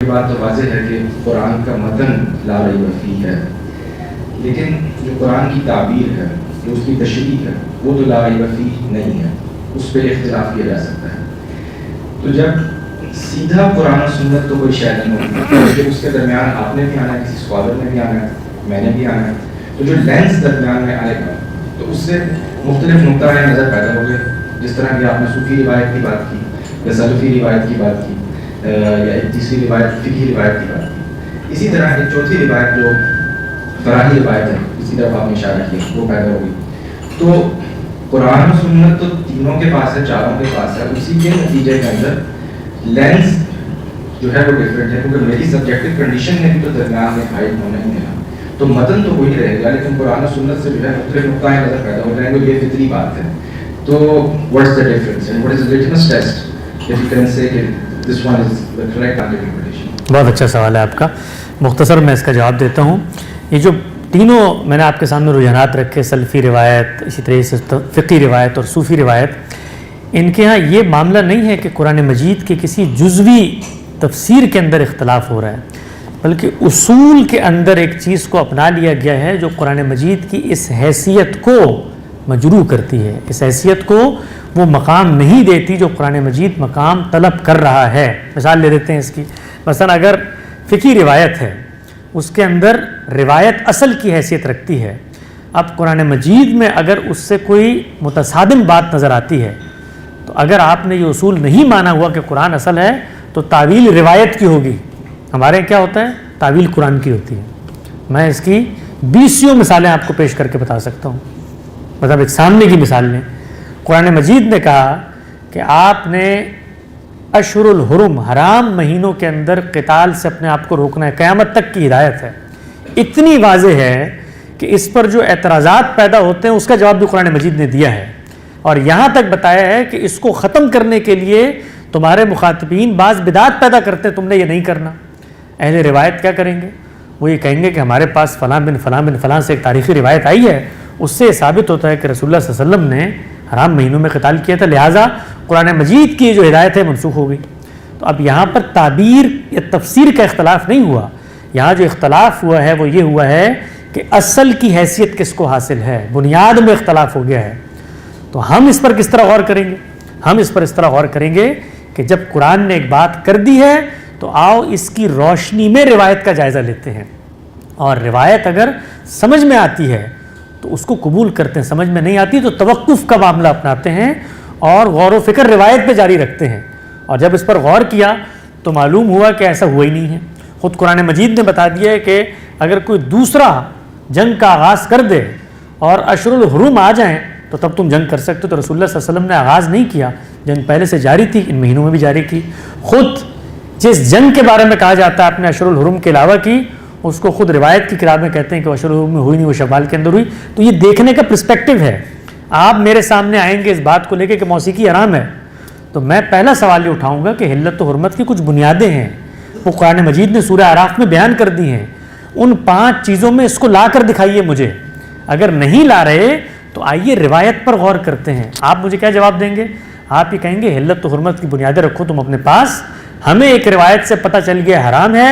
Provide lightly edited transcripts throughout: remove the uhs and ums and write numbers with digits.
یہ بات تو واضح ہے کہ قرآن کا متن لا ریب فیہ ہے، لیکن جو قرآن کی تعبیر ہے، جو اس کی تشریح ہے، وہ تو لا ریب فیہ نہیں ہے، اس پہ اختلاف کیا جا سکتا ہے۔ تو جب سیدھا قرآن و سنت تو کوئی شے نہیں ہوتی، کہ اس کے درمیان آپ نے بھی آنا ہے، کسی اسکالر نے بھی آنا ہے، میں نے بھی آنا ہے، تو جو لینس درمیان میں آئے گا تو اس سے مختلف نقطۂ نظر پیدا ہو گئے، جس طرح کہ آپ نے صوفی روایت کی بات کی یا سلفی روایت کی بات کی، یا ایک تیسری روایت فقہی روایت کی بات کی، اسی طرح ایک چوتھی روایت جو فراہی روایت ہے، اسی طرح آپ نے اشارہ کیا، وہ پیدا ہوگی۔ تو قرآن و سنت تو تینوں کے پاس ہے، چاروں کے پاس ہے، اسی کے نتیجے کے اندر لینس جو ہے وہ ڈفرینٹ ہے، کیونکہ میری سبجیکٹو کنڈیشن میں بھی تو درمیان میں ہائٹ ہونا ہی ہے، تو متن تو وہی رہے گا، لیکن قرآن و سنت سے جو ہے مختلف نقطۂ نظر پیدا ہو جائیں گے، یہ فطری بات ہے۔ تو what's the difference and what is the litmus test if you can say کہ this one is the correct interpretation? بہت اچھا سوال ہے آپ کا، مختصر میں اس کا جواب دیتا ہوں۔ یہ جو تینوں میں نے آپ کے سامنے رجحانات رکھے، سلفی روایت، اسی طرح سے فقہی روایت اور صوفی روایت، ان کے ہاں یہ معاملہ نہیں ہے کہ قرآن مجید کے کسی جزوی تفسیر کے اندر اختلاف ہو رہا ہے، بلکہ اصول کے اندر ایک چیز کو اپنا لیا گیا ہے جو قرآن مجید کی اس حیثیت کو مجروح کرتی ہے، اس حیثیت کو وہ مقام نہیں دیتی جو قرآن مجید مقام طلب کر رہا ہے۔ مثال لے لیتے ہیں اس کی، مثلا اگر فقہی روایت ہے، اس کے اندر روایت اصل کی حیثیت رکھتی ہے، اب قرآن مجید میں اگر اس سے کوئی متصادم بات نظر آتی ہے تو اگر آپ نے یہ اصول نہیں مانا ہوا کہ قرآن اصل ہے تو تعویل روایت کی ہوگی۔ ہمارے کیا ہوتا ہے؟ تعویل قرآن کی ہوتی ہے۔ میں اس کی 20 مثالیں آپ کو پیش کر کے بتا سکتا ہوں۔ مطلب ایک سامنے کی مثال لیں، قرآن مجید نے کہا کہ آپ نے اشہر الحرم، حرام مہینوں کے اندر قتال سے اپنے آپ کو روکنا ہے، قیامت تک کی ہدایت ہے۔ اتنی واضح ہے کہ اس پر جو اعتراضات پیدا ہوتے ہیں اس کا جواب بھی قرآن مجید نے دیا ہے، اور یہاں تک بتایا ہے کہ اس کو ختم کرنے کے لیے تمہارے مخاطبین بعض بدعات پیدا کرتے ہیں، تم نے یہ نہیں کرنا۔ اہل روایت کیا کریں گے؟ وہ یہ کہیں گے کہ ہمارے پاس فلاں بن فلاں بن فلاں سے ایک تاریخی روایت آئی ہے، اس سے یہ ثابت ہوتا ہے کہ رسول اللہ صلی اللہ علیہ وسلم نے حرام مہینوں میں قتال کیا تھا، لہٰذا قرآن مجید کی جو ہدایت ہے منسوخ ہو گئی۔ تو اب یہاں پر تعبیر یا تفسیر کا اختلاف نہیں ہوا، یہاں جو اختلاف ہوا ہے وہ یہ ہوا ہے کہ اصل کی حیثیت کس کو حاصل ہے، بنیاد میں اختلاف ہو گیا ہے۔ تو ہم اس پر کس طرح غور کریں گے؟ ہم اس پر اس طرح غور کریں گے کہ جب قرآن نے ایک بات کر دی ہے تو آؤ اس کی روشنی میں روایت کا جائزہ لیتے ہیں، اور روایت اگر سمجھ میں آتی ہے تو اس کو قبول کرتے ہیں، سمجھ میں نہیں آتی تو توقف کا معاملہ اپناتے ہیں اور غور و فکر روایت پہ جاری رکھتے ہیں۔ اور جب اس پر غور کیا تو معلوم ہوا کہ ایسا ہوا ہی نہیں ہے۔ خود قرآن مجید نے بتا دیا ہے کہ اگر کوئی دوسرا جنگ کا آغاز کر دے اور اشہر الحرم آ جائیں تو تب تم جنگ کر سکتے ہو۔ تو رسول اللہ صلی اللہ علیہ وسلم نے آغاز نہیں کیا، جنگ پہلے سے جاری تھی، ان مہینوں میں بھی جاری کی۔ خود جس جنگ کے بارے میں کہا جاتا ہے آپ نے اشہر الحرم کے علاوہ کی، اس کو خود روایت کی کتاب میں کہتے ہیں کہ اشہر الحرم میں ہوئی نہیں، وہ شوال کے اندر ہوئی۔ تو یہ دیکھنے کا پرسپیکٹیو ہے۔ آپ میرے سامنے آئیں گے اس بات کو لے کے کہ موسیقی حرام ہے، تو میں پہلا سوال یہ اٹھاؤں گا کہ حلت و حرمت کی کچھ بنیادیں ہیں، وہ قرآن مجید نے سورہ اعراف میں بیان کر دی ہیں، ان 5 چیزوں میں اس کو لا کر دکھائیے مجھے۔ اگر نہیں لا رہے تو آئیے روایت پر غور کرتے ہیں۔ آپ مجھے کیا جواب دیں گے؟ آپ یہ کہیں گے حلت و حرمت کی بنیادیں رکھو تم اپنے پاس، ہمیں ایک روایت سے پتہ چل گیا حرام ہے،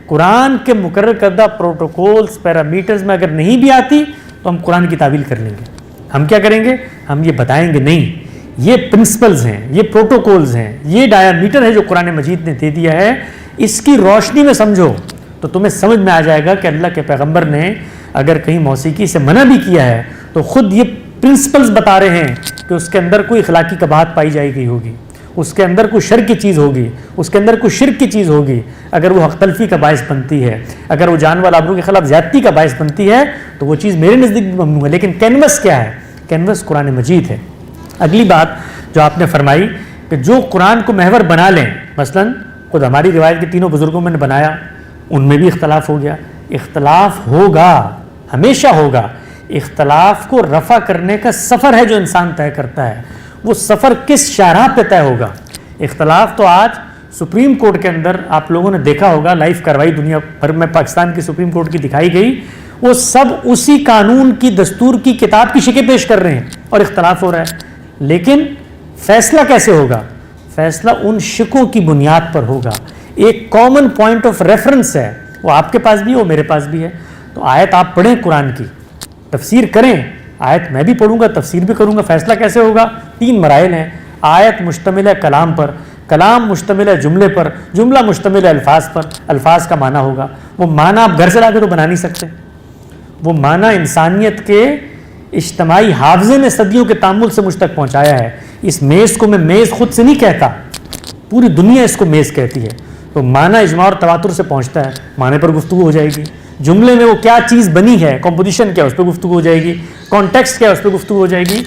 قرآن کے مقرر کردہ پروٹوکولز پیرامیٹرز میں اگر نہیں بھی آتی تو ہم قرآن کی تعویل کر لیں گے۔ ہم کیا کریں گے؟ ہم یہ بتائیں گے نہیں، یہ پرنسپلز ہیں، یہ پروٹوکولز ہیں، یہ ڈایامیٹر ہے جو قرآن مجید نے دے دیا ہے، اس کی روشنی میں سمجھو تو تمہیں سمجھ میں آ جائے گا کہ اللہ کے پیغمبر نے اگر کہیں موسیقی سے منع بھی کیا ہے تو خود یہ پرنسپلز بتا رہے ہیں کہ اس کے اندر کوئی اخلاقی قباحت پائی جائے گئی ہوگی، اس کے اندر کوئی شر کی چیز ہوگی، اس کے اندر کوئی شرک کی چیز ہوگی، اگر وہ حق تلفی کا باعث بنتی ہے، اگر وہ جان والا آبرو کے خلاف زیادتی کا باعث بنتی ہے تو وہ چیز میرے نزدیک بھی ممنوع ہے۔ لیکن کینوس کیا ہے؟ کینوس قرآن مجید ہے۔ اگلی بات جو آپ نے فرمائی کہ جو قرآن کو محور بنا لیں، مثلا خود ہماری روایت کے تینوں بزرگوں میں نے بنایا، ان میں بھی اختلاف ہو گیا۔ اختلاف ہوگا، ہمیشہ ہوگا۔ اختلاف کو رفع کرنے کا سفر ہے جو انسان طے کرتا ہے، وہ سفر کس شاہراہ پہ طے ہوگا۔ اختلاف تو آج سپریم کورٹ کے اندر آپ لوگوں نے دیکھا ہوگا، لائیو کاروائی دنیا بھر میں پاکستان کی سپریم کورٹ کی دکھائی گئی، وہ سب اسی قانون کی دستور کی کتاب کی شکل پیش کر رہے ہیں اور اختلاف ہو رہا ہے، لیکن فیصلہ کیسے ہوگا؟ فیصلہ ان شکوں کی بنیاد پر ہوگا، ایک کامن پوائنٹ آف ریفرنس ہے، وہ آپ کے پاس بھی ہے، وہ میرے پاس بھی ہے. تو آیت آپ پڑھیں، قرآن کی تفسیر کریں. آیت میں بھی پڑھوں گا، تفسیر بھی کروں گا. فیصلہ کیسے ہوگا؟ 3 مراحل ہیں. آیت مشتمل ہے کلام پر، کلام مشتمل ہے جملے پر، جملہ مشتمل ہے الفاظ پر. الفاظ کا معنی ہوگا، وہ معنی آپ گھر سے لا کے تو بنا نہیں سکتے. وہ معنی انسانیت کے اجتماعی حافظے نے صدیوں کے تامل سے مجھ تک پہنچایا ہے. اس میز کو میں میز خود سے نہیں کہتا، پوری دنیا اس کو میز کہتی ہے. تو معنی اجماع اور تواتر سے پہنچتا ہے، معنی پر گفتگو ہو جائے گی. جملے میں وہ کیا چیز بنی ہے، کمپوزیشن کیا، اس پہ گفتگو ہو جائے گی. کانٹیکسٹ کیا، اس پہ گفتگو ہو جائے گی.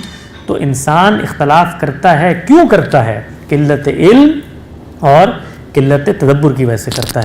تو انسان اختلاف کرتا ہے، کیوں کرتا ہے؟ قلت علم اور قلت تدبر کی وجہ سے کرتا ہے.